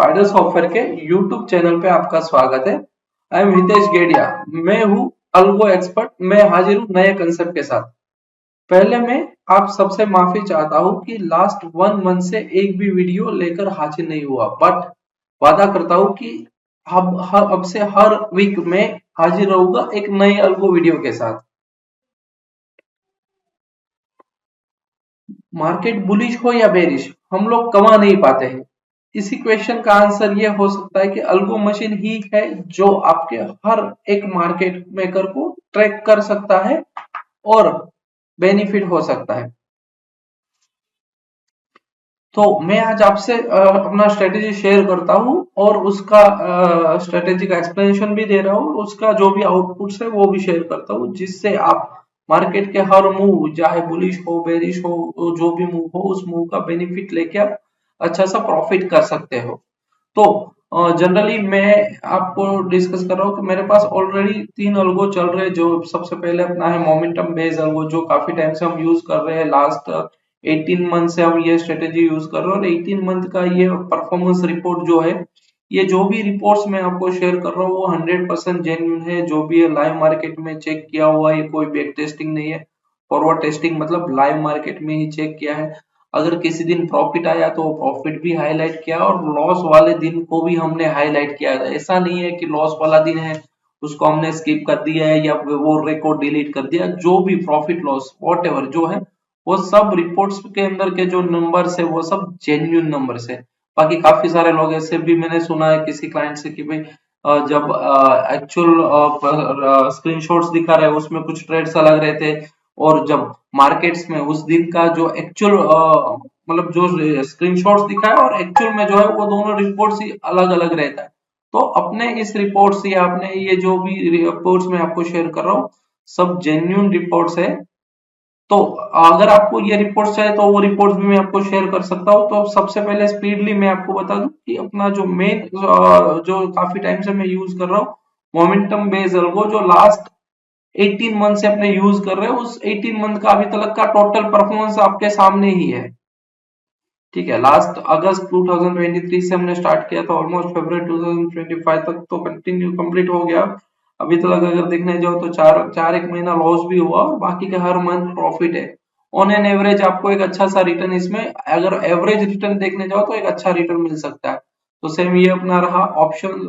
Spider software के YouTube channel पे आपका स्वागत है। I am Hitesh Gadia. मैं हूँ अल्गो एक्सपर्ट। मैं हाजिर हूँ नए कंसेप्ट के साथ। पहले मैं आप सबसे माफी चाहता हूँ कि लास्ट 1 मंथ से एक भी वीडियो लेकर हाजिर नहीं हुआ, बट वादा करता हूँ कि अब से हर वीक में हाजिर रहूंगा एक नए अल्गो वीडियो के साथ। मार्केट बुलिश हो या बेरिश, हम लोग कमा नहीं पाते हैं। इसी क्वेश्चन का आंसर ये हो सकता है कि अल्गो मशीन ही है जो आपके हर एक मार्केट मेकर को ट्रैक कर सकता है और बेनिफिट हो सकता है। तो मैं आज आपसे अपना स्ट्रेटेजी शेयर करता हूँ और उसका स्ट्रेटेजी का एक्सप्लेनेशन भी दे रहा हूँ, उसका जो भी आउटपुट्स है वो भी शेयर करता हूँ, जिससे आप मार्केट के हर मूव, चाहे बुलिश हो बेरिश हो, जो भी मूव हो उस मूव का बेनिफिट लेके आप अच्छा सा प्रॉफिट कर सकते हो। तो जनरली मैं आपको डिस्कस कर रहा हूँ कि मेरे पास ऑलरेडी 3 अल्गो चल रहे हैं। जो सबसे पहले अपना है मोमेंटम बेस्ड अल्गो, जो काफी टाइम से हम यूज कर रहे हैं। लास्ट 18 मंथ से हम ये स्ट्रेटेजी यूज कर रहे हैं और 18 मंथ का ये परफॉर्मेंस रिपोर्ट जो है, ये जो भी रिपोर्ट्स मैं आपको शेयर कर रहा हूँ वो 100% जेन्युइन है। जो भी है लाइव मार्केट में चेक किया हुआ है, ये कोई बैक टेस्टिंग नहीं है। फॉरवर्ड टेस्टिंग मतलब लाइव मार्केट में ही चेक किया है। अगर किसी दिन प्रॉफिट आया तो प्रॉफिट भी हाईलाइट किया और लॉस वाले दिन को भी हमने हाईलाइट किया। ऐसा नहीं है कि लॉस वाला दिन है उसको हमने स्किप कर दिया है या वो रिकॉर्ड डिलीट कर दिया। जो भी प्रॉफिट लॉस वॉट एवर जो है, वो सब रिपोर्ट्स के अंदर के जो नंबर्स है वो सब जेन्युइन नंबर्स है। बाकी काफी सारे लोग ऐसे भी मैंने सुना है किसी क्लाइंट से कि भाई जब एक्चुअल स्क्रीनशॉट्स दिखा रहे हैं उसमें कुछ ट्रेड्स अलग रहते हैं, और जब मार्केट्स में उस दिन का जो एक्चुअल मतलब जो स्क्रीनशॉट्स दिखा है और एक्चुअल में जो है वो दोनों रिपोर्ट्स ही अलग अलग रहता है। तो अपने इस रिपोर्ट्स या अपने ये जो भी रिपोर्ट्स मैं आपको शेयर कर रहा हूँ सब जेन्युइन रिपोर्ट्स है। तो अगर आपको ये रिपोर्ट्स चाहिए तो वो रिपोर्ट्स भी मैं आपको शेयर कर सकता हूँ। तो सबसे पहले स्पीडली मैं आपको बता दूं कि अपना जो मेन जो काफी टाइम से मैं यूज कर रहा हूँ मोमेंटम बेस्ड अल्गो, जो लास्ट 18 मंथ से अपने यूज कर रहे हो, उस 18 मंथ का अभी तक का टोटल परफॉर्मेंस आपके सामने ही है। ठीक है, लास्ट अगस्त 2023 से हमने स्टार्ट किया था, ऑलमोस्ट फरवरी 2025 तक तो कंटिन्यू कंप्लीट हो गया। अभी तक अगर देखने जाओ तो चार चार एक महीना लॉस भी हुआ और बाकी का हर मंथ प्रॉफिट है। ऑन एन एवरेज आपको एक अच्छा सा रिटर्न, इसमें अगर एवरेज रिटर्न देखने जाओ तो एक अच्छा रिटर्न मिल सकता है। तो सेम ये अपना रहा ऑप्शन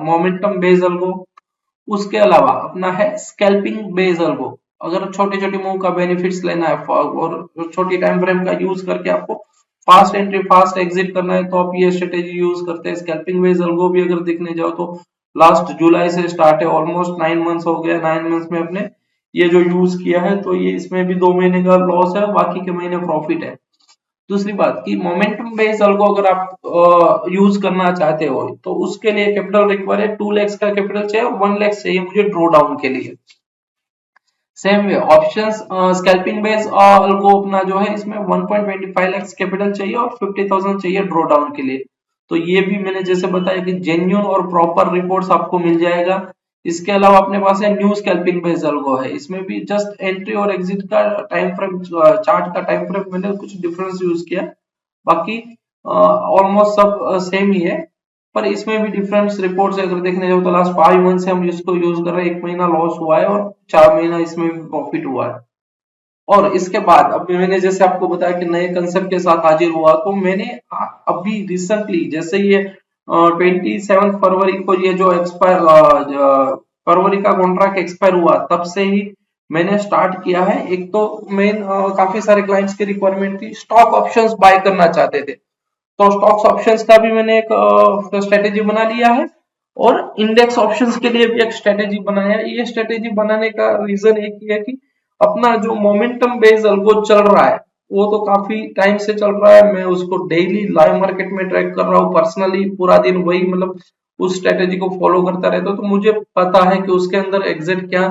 मोमेंटम बेस्ड अल्गो। उसके अलावा अपना है स्कैल्पिंग बेस्ड अल्गो। अगर छोटी छोटी मूव का बेनिफिट्स लेना है और छोटी टाइम फ्रेम का यूज करके आपको फास्ट एंट्री फास्ट एग्जिट करना है तो आप ये स्ट्रेटेजी यूज करते हैं। स्कैल्पिंग बेस्ड अल्गो भी अगर देखने जाओ तो लास्ट जुलाई से स्टार्ट है, ऑलमोस्ट 9 मंथ्स हो गया। 9 मंथ्स में अपने ये जो यूज किया है तो ये इसमें भी 2 महीने का लॉस है, बाकी के महीने प्रॉफिट है। दूसरी बात कि मोमेंटम बेस्ड अल्गो अगर आप यूज करना चाहते हो तो उसके लिए कैपिटल रिक्वायर है। 2 लाख का कैपिटल चाहिए, 1 लाख चाहिए मुझे ड्रॉ डाउन के लिए। Same way options scalping base algo अपना जो है इसमें 1.25 लाख कैपिटल चाहिए और 50,000 चाहिए ड्रॉ डाउन के लिए। तो ये भी मैंने जैसे बताया कि जेन्युइन और प्रॉपर रिपोर्ट्स आपको मिल जाएगा। इसके अलावा अपने पास है न्यू स्कैल्पिंग बेस अल्गो है, इसमें भी जस्ट एंट्री और एग्जिट का टाइम फ्रेम, चार्ट का टाइम फ्रेम मैंने कुछ डिफरेंस यूज किया। बाकी ऑलमोस्ट सब सेम ही है, पर इसमें भी डिफरेंस रिपोर्ट्स अगर देखने जाओ तो लास्ट 5 मंथ से हम इसको यूज कर रहे हैं। 1 महीना लॉस हुआ है और 4 महीना इसमें भी प्रॉफिट हुआ है। और इसके बाद अब मैंने जैसे आपको बताया कि नए कंसेप्ट के साथ हाजिर हुआ, तो मैंने अभी रिसेंटली जैसे ये 27 फरवरी को ये जो फरवरी का कॉन्ट्रैक्ट एक्सपायर हुआ तब से ही मैंने स्टार्ट किया है। एक तो मेन काफी सारे क्लाइंट्स की रिक्वायरमेंट थी, स्टॉक ऑप्शंस बाय करना चाहते थे, तो स्टॉक्स ऑप्शंस का भी मैंने एक स्ट्रेटेजी बना लिया है और इंडेक्स ऑप्शंस के लिए भी एक स्ट्रेटेजी बनाया है। ये स्ट्रेटेजी बनाने का रीजन एक ही है कि अपना जो मोमेंटम बेस्ड अल्गो चल रहा है वो तो काफी टाइम से चल रहा है। मैं उसको डेली लाइव मार्केट में ट्रैक कर रहा हूँ पर्सनली, पूरा दिन वही मतलब उस स्ट्रेटेजी को फॉलो करता रहता हूँ। तो मुझे पता है कि उसके अंदर एग्जैक्ट क्या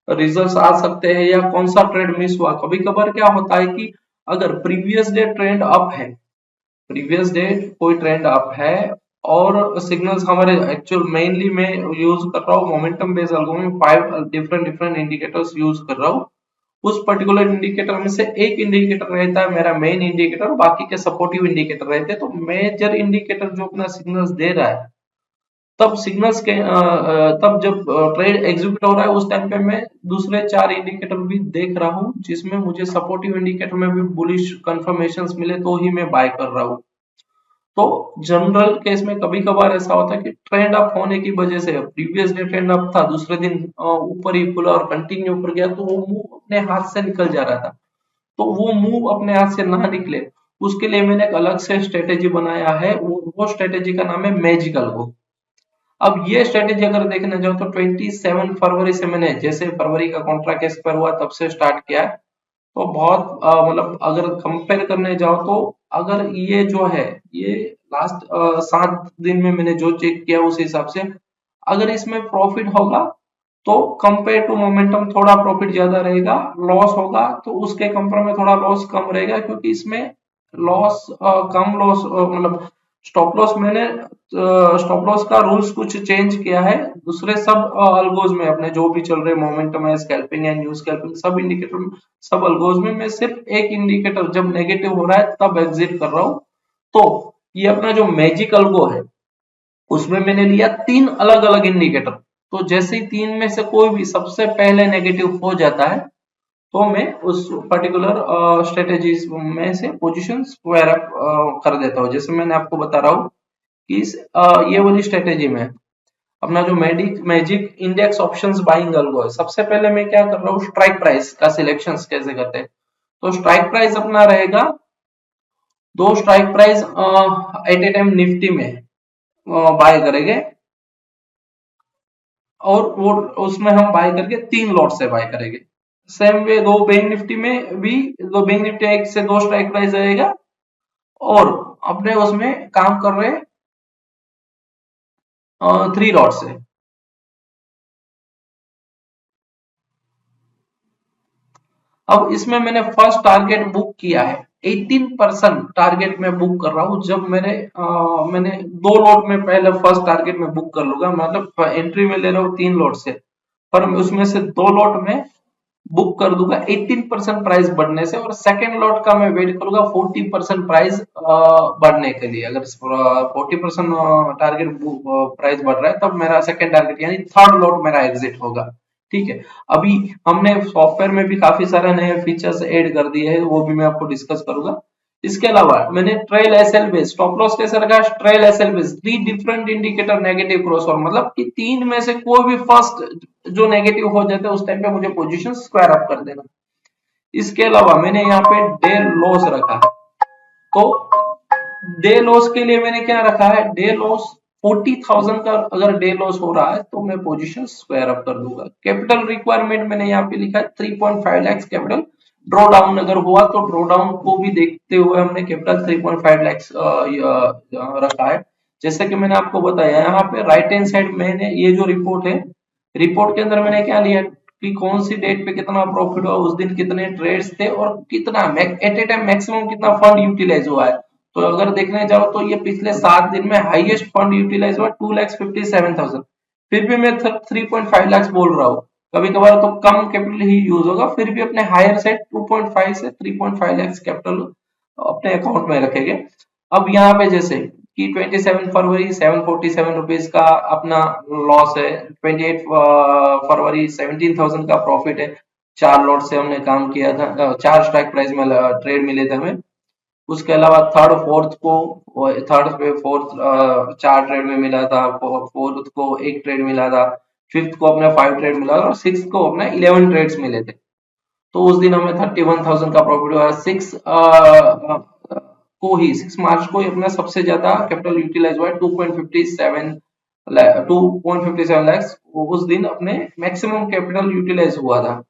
रिजल्ट्स आ सकते हैं या कौन सा ट्रेड मिस हुआ। कभी कभार क्या होता है कि अगर प्रीवियस डे ट्रेंड अप है, प्रीवियस डे कोई ट्रेंड अप है और सिग्नल्स हमारे एक्चुअल मेनली मैं यूज कर रहा हूँ मोमेंटम बेस्ड अल्गो में 5 डिफरेंट डिफरेंट इंडिकेटर्स यूज कर रहा हूँ। उस पर्टिकुलर इंडिकेटर में से एक इंडिकेटर रहता है मेरा मेन इंडिकेटर, बाकी के सपोर्टिव इंडिकेटर रहते हैं। तो मेजर इंडिकेटर जो अपना सिग्नल्स दे रहा है, तब सिग्नल्स के तब जब ट्रेड एग्जीक्यूट हो रहा है उस टाइम पे मैं दूसरे 4 इंडिकेटर भी देख रहा हूँ, जिसमें मुझे सपोर्टिव इंडिकेटर में भी बुलिश कंफर्मेशंस मिले तो ही मैं बाय कर रहा हूँ। तो जनरल केस में कभी कभार ऐसा होता है कि ट्रेंड अप होने की वजह से, प्रीवियस डे ट्रेंड अप था, दूसरे दिन ऊपर ही खुला और कंटिन्यू ऊपर गया, तो वो मूव अपने हाथ से निकल जा रहा था। तो वो मूव अपने हाथ से ना निकले, उसके लिए मैंने एक अलग से स्ट्रेटेजी बनाया है। वो स्ट्रेटेजी का नाम है मैजिकल गो। अब ये स्ट्रेटेजी अगर देखने जाओ तो 27 फरवरी से मैंने, जैसे फरवरी का कॉन्ट्रैक्ट एक्सपायर हुआ तब से स्टार्ट किया है। तो बहुत मतलब अगर कंपेयर करने जाओ तो अगर ये जो है ये लास्ट 7 दिन में मैंने जो चेक किया उस हिसाब से अगर इसमें प्रॉफिट होगा तो कंपेयर टू मोमेंटम थोड़ा प्रॉफिट ज्यादा रहेगा, लॉस होगा तो उसके कंपेयर में थोड़ा लॉस कम रहेगा, क्योंकि इसमें लॉस कम लॉस मतलब स्टॉप लॉस मैंने स्टॉप लॉस का रूल्स कुछ चेंज किया है। दूसरे सब अल्गोज में अपने जो भी चल रहे मोमेंटम है, स्कैल्पिंग है, न्यू स्कैल्पिंग, सब इंडिकेटर सब अल्गोज में मैं सिर्फ एक इंडिकेटर जब नेगेटिव हो रहा है तब एग्जिट कर रहा हूँ। तो ये अपना जो मैजिक अल्गो है उसमें मैंने लिया 3 अलग अलग इंडिकेटर। तो जैसे ही 3 में से कोई भी सबसे पहले नेगेटिव हो जाता है तो मैं उस पर्टिकुलर स्ट्रेटेजीज में से पोजीशन स्क्वायर अप कर देता हूँ। जैसे मैंने आपको बता रहा हूँ कि ये वाली स्ट्रेटेजी में अपना जो magic index options buying algo है, सबसे पहले मैं क्या कर रहा हूँ, स्ट्राइक प्राइस का सिलेक्शन कैसे करते हैं। तो स्ट्राइक प्राइस अपना रहेगा, दो strike price at a time Nifty में बाय करेंगे, और वो उसमें हम बाय करके 3 लॉट से बाय करेंगे। सेम वे दो बैंक निफ्टी में भी, दो बैंक निफ्टी एक से दो स्ट्राइक प्राइस रहेगा, और अपने उसमें काम कर रहे 3 लॉट से। अब इसमें मैंने फर्स्ट टारगेट बुक किया है, 18% टारगेट में बुक कर रहा हूं। जब मैंने 2 लॉट में पहले फर्स्ट टारगेट में बुक कर लूंगा, मतलब एंट्री में ले रहा हूँ 3 लॉट से, पर उसमें से 2 लॉट में बुक कर दूंगा 18% प्राइस बढ़ने से, और सेकेंड लॉट का मैं वेट करूंगा 40% प्राइस बढ़ने के लिए। अगर 40% टारगेट प्राइस बढ़ रहा है तब मेरा सेकेंड टारगेट यानी थर्ड लॉट मेरा एग्जिट होगा। ठीक है, अभी हमने सॉफ्टवेयर में भी काफी सारे नए फीचर्स ऐड कर दिए हैं, वो भी मैं आपको डिस्कस करूंगा। इसके अलावा मैंने trail SL base, stop loss कैसे रखा है, trail SL base 3 different indicator negative cross, और मतलब कि 3 में से कोई भी फर्स्ट जो नेगेटिव हो जाता है उस टाइम पे मुझे पोजीशन स्क्वायर अप कर देना। इसके अलावा मैंने यहाँ पे डे लॉस रखा है। तो डे लॉस के लिए मैंने क्या रखा है, डे लॉस 40,000 का अगर डे लॉस हो रहा है तो मैं पोजीशन स्क्वायर अप कर दूंगा। कैपिटल रिक्वायरमेंट मैंने यहाँ पे लिखा है 3.5 लाख कैपिटल। ड्रॉ डाउन अगर हुआ तो ड्रॉ डाउन को भी देखते हुए हमने कैपिटल 3.5 लाख रखा है। जैसे कि मैंने आपको बताया यहाँ पे राइट हैंड साइड मैंने ये जो रिपोर्ट है, रिपोर्ट के अंदर मैंने क्या लिया कि कौन सी डेट पे कितना प्रॉफिट हुआ, उस दिन कितने ट्रेड्स थे, और कितना एट ए टाइम मैक्सिमम कितना फंड यूटिलाइज हुआ है। तो अगर देखने जाओ तो ये पिछले 7 दिन में हाईएस्ट फंड यूटिलाइज हुआ 2,57,000। फिर भी मैं 3.5 लाख बोल रहा हूँ, कभी कभार तो कम कैपिटल ही यूज होगा, फिर भी अपने हायर साइड 2.5 से 3.5 लाख कैपिटल अपने अकाउंट में रखेंगे। अब यहाँ पे जैसे कि 27 फरवरी 747 रुपीज का अपना लॉस है, 28 फरवरी 17,000 का प्रॉफिट है। 4 लॉट से हमने काम किया था, 4 स्ट्राइक प्राइस में ट्रेड मिले थे हमें। उसके अलावा थर्ड फोर्थ को, थर्ड पे फोर्थ 4 ट्रेड में मिला था, फोर्थ को 1 ट्रेड मिला था, फिफ्थ को अपने 5 ट्रेड मिला था, और सिक्स को अपने 11 ट्रेड्स मिले थे। तो उस दिन हमें 31,000 का प्रॉफिट हुआ। 6 मार्च को ही अपना सबसे ज्यादा कैपिटल यूटिलाइज हुआ है 2.57 लाख। उस दिन अपने मैक्सिमम कैपिटल यूटिलाइज हुआ था।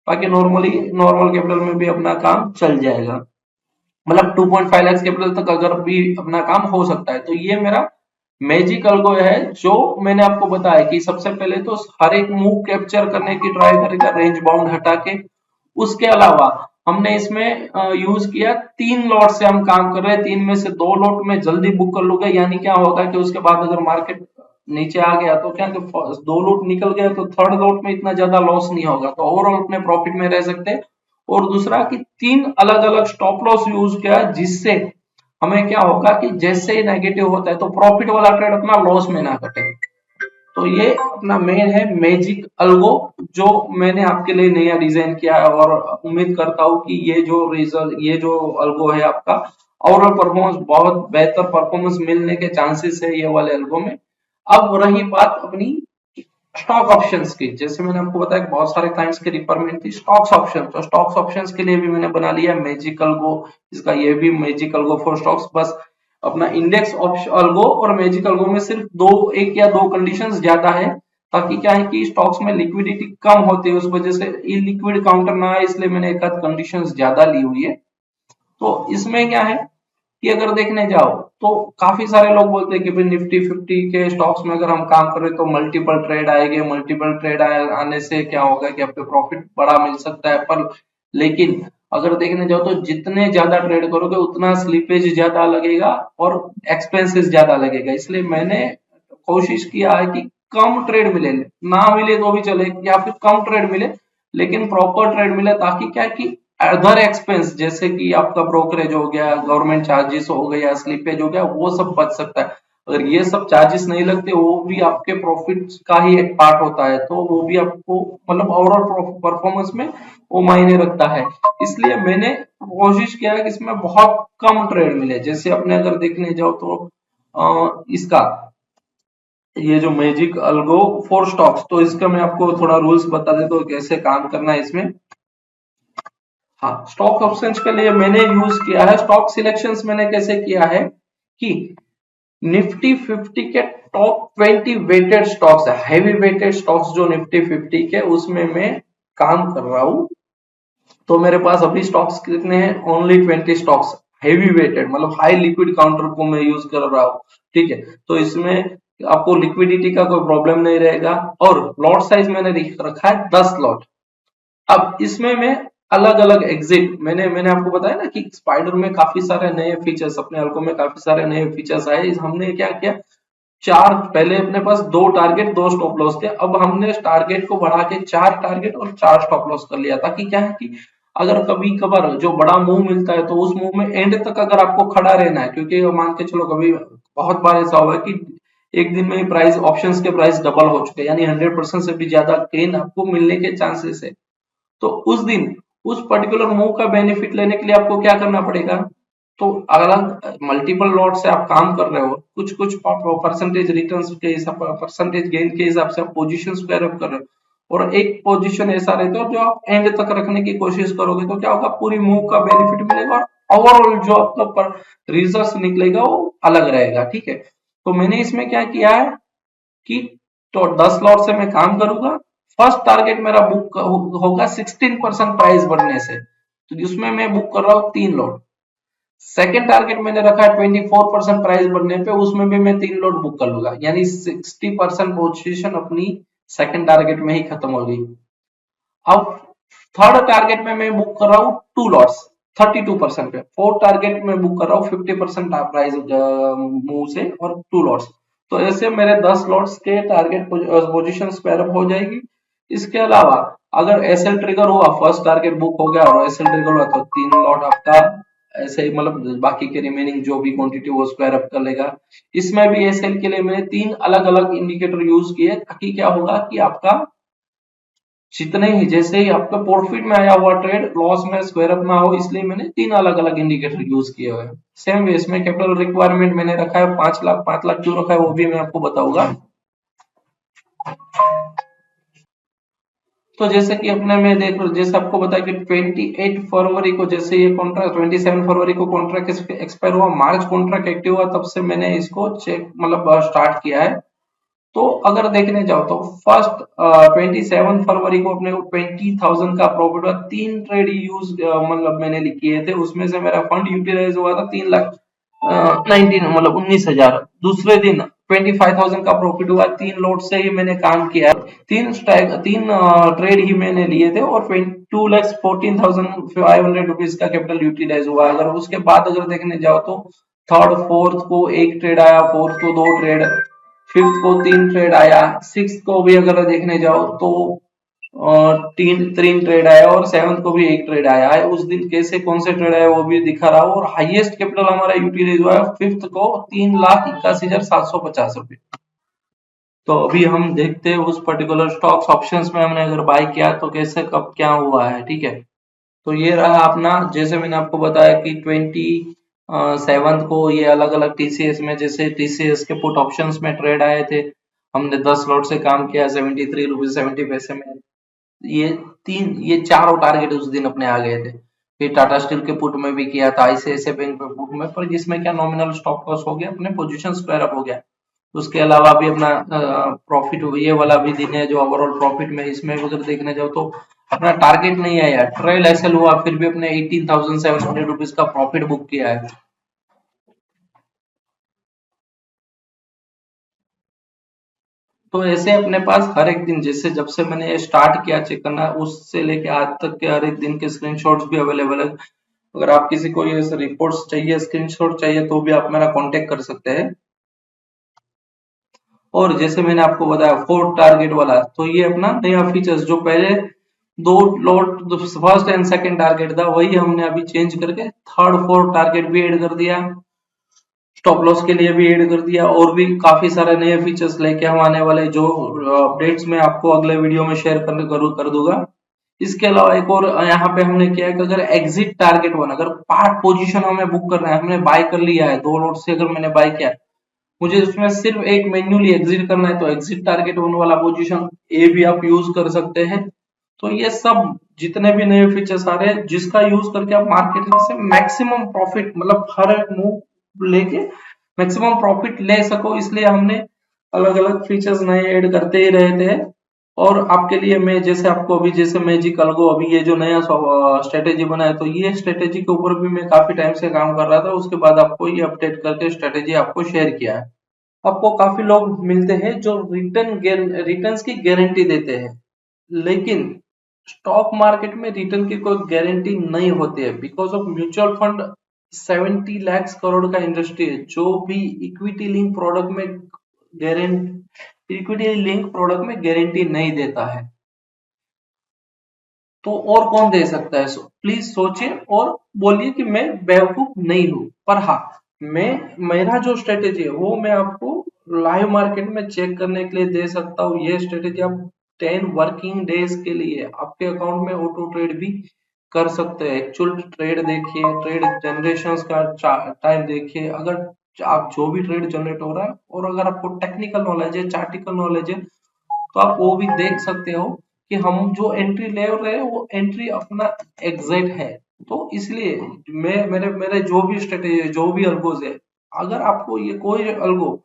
बाकी नॉर्मल कैपिटल में भी अपना काम चल जाएगा, मतलब 2.5 लाख कैपिटल तक अगर भी अपना काम हो सकता है। तो ये मेरा मैजिक अल्गो है जो मैंने आपको बताया कि सबसे पहले तो हर एक मूव कैप्चर करने की ट्राई करेगा रेंज बाउंड हटा के। उसके अलावा हमने इसमें यूज किया 3 लॉट से हम काम कर रहे हैं, 3 में से 2 लॉट में जल्दी बुक कर लूंगा, यानी क्या होगा कि उसके बाद अगर मार्केट नीचे आ गया तो क्या, 2 लॉट निकल गया तो थर्ड लॉट में इतना ज्यादा लॉस नहीं होगा, तो ओवरऑल अपने प्रॉफिट में रह सकते हैं। और दूसरा कि 3 अलग अलग स्टॉप लॉस यूज किया, जिससे हमें क्या होगा कि जैसे ही नेगेटिव होता है तो प्रॉफिट वाला ट्रेड अपना लॉस में ना कटे। तो ये अपना मेन है मैजिक अल्गो, जो मैंने आपके लिए नया डिजाइन किया है, और उम्मीद करता हूँ कि ये जो रिजल्ट, ये जो अल्गो है आपका ओवरऑल परफॉर्मेंस, बहुत बेहतर परफॉर्मेंस मिलने के चांसेस है ये वाले अल्गो में। अब रही बात अपनी स्टॉक ऑप्शंस की, जैसे मैंने आपको बताया कि बहुत सारे क्लाइंट्स की रिक्वायरमेंट थी स्टॉक्स ऑप्शन, तो स्टॉक्स ऑप्शंस के लिए भी मैंने बना लिया मैजिकल गो। इसका ये भी मैजिकल गो फॉर स्टॉक्स, बस अपना इंडेक्स अल्गो और मैजिकल गो में सिर्फ दो, एक या दो कंडीशंस ज्यादा है, ताकि क्या है कि स्टॉक्स में लिक्विडिटी कम होती है, उस वजह से इलिक्विड काउंटर ना आए, इसलिए मैंने एक आध कंडीशंस ज्यादा ली हुई है। तो इसमें क्या है कि अगर देखने जाओ तो काफी सारे लोग बोलते हैं कि भाई निफ्टी 50 के स्टॉक्स में अगर हम काम करें तो मल्टीपल ट्रेड आएंगे, मल्टीपल ट्रेड आने से क्या होगा कि आपको प्रॉफिट बड़ा मिल सकता है, पर लेकिन अगर देखने जाओ तो जितने ज्यादा ट्रेड करोगे उतना स्लीपेज ज्यादा लगेगा और एक्सपेंसेस ज्यादा लगेगा, इसलिए मैंने कोशिश किया है कि कम ट्रेड मिले, ना मिले तो भी चले, या फिर कम ट्रेड मिले लेकिन प्रॉपर ट्रेड मिले, ताकि क्या है कि अदर एक्सपेंस जैसे कि आपका ब्रोकरेज हो गया, गवर्नमेंट चार्जेस हो गया, स्लीपेज हो गया, वो सब बच सकता है। अगर ये सब चार्जेस नहीं लगते, वो भी आपके प्रॉफिट का ही एक पार्ट होता है, तो वो भी आपको मतलब ओवरऑल परफॉर्मेंस में वो मायने रखता है। इसलिए मैंने कोशिश किया कि इसमें बहुत कम ट्रेड मिले, जैसे अपने अगर देखने जाओ तो इसका ये जो मैजिक अल्गो फॉर स्टॉक्स, तो इसका मैं आपको थोड़ा रूल्स बता देता हूँ कैसे काम करना है इसमें। हाँ, स्टॉक ऑप्शंस के लिए मैंने यूज किया है, स्टॉक सिलेक्शंस मैंने कैसे किया है कि निफ्टी 50 के टॉप 20 वेटेड स्टॉक्स है, हैवी वेटेड स्टॉक्स जो निफ्टी 50 के, उसमें मैं काम कर रहा हूँ। तो मेरे पास अभी स्टॉक्स कितने हैं, ओनली 20 स्टॉक्स हेवी वेटेड, मतलब हाई लिक्विड काउंटर को मैं यूज कर रहा हूँ। ठीक है, तो इसमें आपको लिक्विडिटी का कोई प्रॉब्लम नहीं रहेगा, और लॉट साइज मैंने रखा है 10 लॉट। अब इसमें मैं अलग अलग एग्जिट, मैंने मैंने आपको बताया ना कि स्पाइडर में काफी सारे नए फीचर्स, अपने अल्को में काफी सारे नए फीचर्स आए, हमने क्या किया, चार, पहले अपने पास दो टारगेट दो स्टॉप लॉस थे, अब हमने टारगेट को बढ़ा के चार टारगेट और चार स्टॉप लॉस कर लिया, ताकि क्या है कि अगर कभी कभार जो बड़ा मूव मिलता है तो उस मूव में एंड तक अगर आपको खड़ा रहना है, क्योंकि मान के चलो कभी बहुत बार ऐसा हुआ है कि एक दिन में प्राइस, ऑप्शंस के प्राइस डबल हो चुके हैं, यानी 100% से भी ज्यादा गेन आपको मिलने के चांसेस है। तो उस दिन उस पर्टिकुलर मूव का बेनिफिट लेने के लिए आपको क्या करना पड़ेगा, तो अलग मल्टीपल लॉट से आप काम कर रहे हो, कुछ कुछ परसेंटेज रिटर्न्स के हिसाब, परसेंटेज गेन के हिसाब से आप पोजीशन स्क्वायर अप कर रहे हो, और एक पोजीशन ऐसा रहता है जो आप एंड तक रखने की कोशिश करोगे, तो क्या होगा, पूरी मूव का बेनिफिट मिलेगा और ओवरऑल जो आपका रिजल्ट निकलेगा वो अलग रहेगा। ठीक है, तो मैंने इसमें क्या किया है कि तो 10 लॉट से मैं काम करूंगा। फर्स्ट टारगेट मेरा बुक होगा 16% प्राइस बढ़ने से, तो जिसमें मैं बुक कर रहा हूँ 3 लॉट। सेकेंड टारगेट मैंने रखा है 24% प्राइस बढ़ने पे, उसमें भी मैं 3 लॉट बुक कर लूंगा, यानी 60% पोजीशन अपनी सेकेंड टारगेट में ही खत्म हो गई। अब थर्ड टारगेट में मैं बुक कर रहा हूँ 2 लॉट्स 32% पे, फोर्थ टारगेट में बुक कर रहा हूँ 50% प्राइस मूव से और 2 लॉट्स। तो ऐसे मेरे 10 लॉट्स के टारगेट पोजीशन स्क्वायर अप हो जाएगी। इसके अलावा अगर एसएल ट्रिगर हुआ, फर्स्ट टारगेट बुक हो गया और एसएल ट्रिगर हुआ, तो 3 लॉट आपका ऐसे ही, मतलब बाकी के रिमेनिंग जो भी क्वांटिटी वो स्क्वायर अप कर लेगा। इसमें भी एसएल के लिए मैंने 3 अलग अलग इंडिकेटर यूज किए, ताकि क्या होगा कि आपका जितने ही, जैसे ही आपका प्रॉफिट में आया हुआ ट्रेड लॉस में स्क्वायर अप ना हो, इसलिए मैंने 3 अलग अलग इंडिकेटर यूज किए हुए हैं। सेम वे इसमें कैपिटल रिक्वायरमेंट मैंने रखा है 5 लाख, 5 लाख क्यों रखा है वो भी मैं आपको बताऊंगा। तो जैसे कि अपने में देख लो, जैसे आपको बताया कि 28 फरवरी को जैसे ये कॉन्ट्रैक्ट, 27 फरवरी को कॉन्ट्रैक्ट एक्सपायर हुआ, मार्च कॉन्ट्रैक्ट एक्टिव हुआ, तब से मैंने इसको चेक मतलब स्टार्ट किया है। तो अगर देखने जाओ तो फर्स्ट 27 फरवरी को अपने को 20,000 का प्रॉफिट हुआ, 3 ट्रेड यूज मतलब मैंने किए थे, उसमें से मेरा फंड यूटिलाइज हुआ था 3 लाख 19 मतलब 19,000। दूसरे दिन 25,000 का प्रॉफिट हुआ, 3 लॉट से ही मैंने काम किया, तीन ट्रेड ही मैंने लिए थे, और 2,14,500 रुपीज का कैपिटल यूटिलाइज हुआ। अगर उसके बाद अगर देखने जाओ तो थर्ड फोर्थ को एक ट्रेड आया, फोर्थ को 2 ट्रेड, फिफ्थ को 3 ट्रेड आया, सिक्स को भी अगर देखने जाओ तो और तीन तीन ट्रेड आया और सेवंथ को भी एक ट्रेड आया है। उस दिन कैसे कौन से ट्रेड आया वो भी दिखा रहा हूँ। और हाईएस्ट कैपिटल हमारा यूटिलाइज हुआ है फिफ्थ को 3,81,750 रुपये। तो अभी हम देखते हैं उस पर्टिकुलर स्टॉक्स ऑप्शंस में हमने अगर बाय किया तो कैसे कब क्या हुआ है, ठीक है। तो ये रहा अपना, जैसे मैंने आपको बताया कि 27 को ये अलग अलग टीसीएस में, जैसे टीसीएस के पुट ऑप्शंस में ट्रेड आए थे, हमने 10 लॉट से काम किया 73 रुपीज 70 पैसे में। ये ये चारों टारगेट उस दिन अपने आ गए थे। फिर टाटा स्टील के पुट में भी किया था, आईसीआईसीआई बैंक पे पुट में, पर जिसमें क्या नॉमिनल स्टॉप लॉस हो गया, अपने पोजीशन स्क्वायर अप हो गया। उसके अलावा भी अपना प्रॉफिट ये वाला भी दिन है जो ओवरऑल प्रॉफिट में, इसमें अगर देखने जाओ तो अपना टारगेट नहीं आया, ट्रेल एसएल हुआ, फिर भी अपने 18,700 रुपीज का प्रॉफिट बुक किया है। तो ऐसे अपने पास हर एक दिन, जैसे जब से मैंने स्टार्ट किया चेक करना, उससे लेके आज तक के हर एक दिन के स्क्रीनशॉट्स भी अवेलेबल है। अगर आप किसी को ये रिपोर्ट्स चाहिए, स्क्रीनशॉट चाहिए, तो भी आप मेरा कांटेक्ट कर सकते हैं। और जैसे मैंने आपको बताया फोर्थ टारगेट वाला, तो ये अपना नया फीचर्स, जो पहले दो lot first and second target था, वही हमने अभी चेंज करके थर्ड फोर्थ टारगेट भी ऐड कर दिया, स्टॉप लॉस के लिए भी ऐड कर दिया, और भी काफी सारे नए फीचर्स लेके हम आने वाले, जो अपडेट्स मैं आपको अगले वीडियो में शेयर कर दूंगा। इसके अलावा एक और यहाँ पे हमने किया है कि अगर एग्जिट टारगेट वन, अगर पार्ट पोजीशन हमें बुक करना है, हमने बाय कर लिया है, दो लॉट से अगर मैंने बाय किया, मुझे उसमें सिर्फ एक मैन्युअली एग्जिट करना है, तो एग्जिट टारगेट वन वाला पोजीशन ए भी आप यूज कर सकते हैं। तो ये सब जितने भी नए फीचर्स आ रहे हैं, जिसका यूज करके आप मार्केट से मैक्सिमम प्रॉफिट, मतलब हर एक मूव लेके मैक्सिमम प्रॉफिट ले सको, इसलिए हमने अलग अलग फीचर्स नए ऐड करते ही रहते हैं। और आपके लिए मैं, जैसे आपको अभी, जैसे मैजिक अल्गो अभी ये जो नया स्ट्रेटेजी बना है, तो ये स्ट्रेटेजी के ऊपर भी मैं काफी टाइम से काम कर रहा था, उसके बाद आपको ये अपडेट करके स्ट्रेटेजी आपको शेयर किया है। आपको काफी लोग मिलते हैं जो रिटर्न्स की गारंटी देते हैं, लेकिन स्टॉक मार्केट में रिटर्न की कोई गारंटी नहीं होती है, because of mutual fund 70 lakh crore का इंडस्ट्री है, जो भी इक्विटी लिंक प्रोडक्ट में गारंटी नहीं देता है। तो और कौन दे सकता है? प्लीज सोचिए और बोलिए कि मैं बेवकूफ नहीं हूं। पर हाँ, मेरा जो स्ट्रेटेजी है वो मैं आपको लाइव मार्केट में चेक करने के लिए दे सकता हूँ। ये स्ट्रेटेजी आप 10 वर्किंग डेज के लिए आपके अकाउंट में ऑटो ट्रेड भी कर सकते हैं। एक्चुअल ट्रेड देखिए, ट्रेड जनरेशन का टाइम देखिए, अगर आप जो भी ट्रेड जनरेट हो रहा है, और अगर आपको टेक्निकल नॉलेज है, चार्टिकल नॉलेज है, तो आप वो भी देख सकते हो कि हम जो एंट्री ले रहे हैं वो एंट्री अपना एग्जैक्ट है। तो इसलिए मैं मेरे मेरे जो भी स्ट्रेटेजी है, जो भी अल्गोज है, अगर आपको ये कोई अल्गो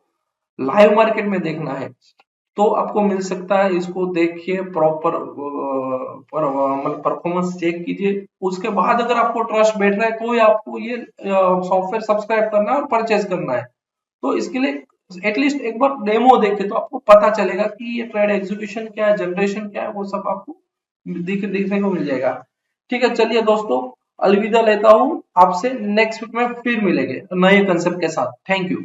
लाइव मार्केट में देखना है तो आपको मिल सकता है। इसको देखिए, प्रॉपर मतलब परफॉर्मेंस चेक कीजिए, उसके बाद अगर आपको ट्रस्ट बैठ रहा है तो ही आपको ये सॉफ्टवेयर सब्सक्राइब करना है और परचेज करना है। तो इसके लिए एटलीस्ट एक बार डेमो देखे तो आपको पता चलेगा कि ये ट्रेड एग्जीक्यूशन क्या है, जनरेशन क्या है, वो सब आपको दिखने को मिल जाएगा। ठीक है, चलिए दोस्तों, अलविदा लेता हूँ आपसे, नेक्स्ट वीक में फिर मिलेंगे नए कंसेप्ट के साथ। Thank you.